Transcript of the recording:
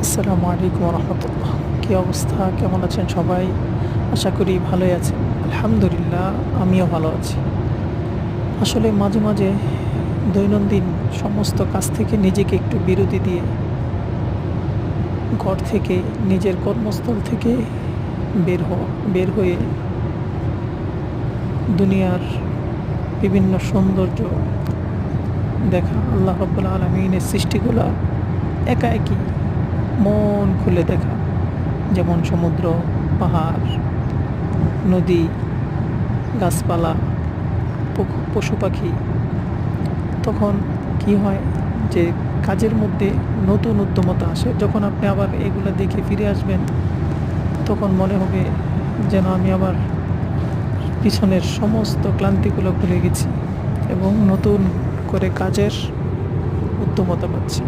আসসালামু আলাইকুম রহমতুল্লাহ। কী অবস্থা, কেমন আছেন সবাই? আশা করি ভালোই আছেন। আলহামদুলিল্লাহ, আমিও ভালো আছি। আসলে মাঝে মাঝে দৈনন্দিন সমস্ত কাজ থেকে নিজেকে একটু বিরতি দিয়ে ঘর থেকে, নিজের কর্মস্থল থেকে বের হয়ে দুনিয়ার বিভিন্ন সৌন্দর্য দেখা, আল্লাহ রাব্বুল আলামিনের সৃষ্টিগুলা একা একই মন খুলে দেখা, যেমন সমুদ্র, পাহাড়, নদী, গাছপালা, পশু পাখি। তখন কি হয় যে কাজের মধ্যে নতুন উদ্যমতা আসে। যখন আপনি আবার এগুলো দেখে ফিরে আসবেন, তখন মনে হবে যেন আমি আবার পিছনের সমস্ত ক্লান্তিগুলো ভুলে গেছি এবং নতুন করে কাজের উদ্যমতা পাচ্ছি।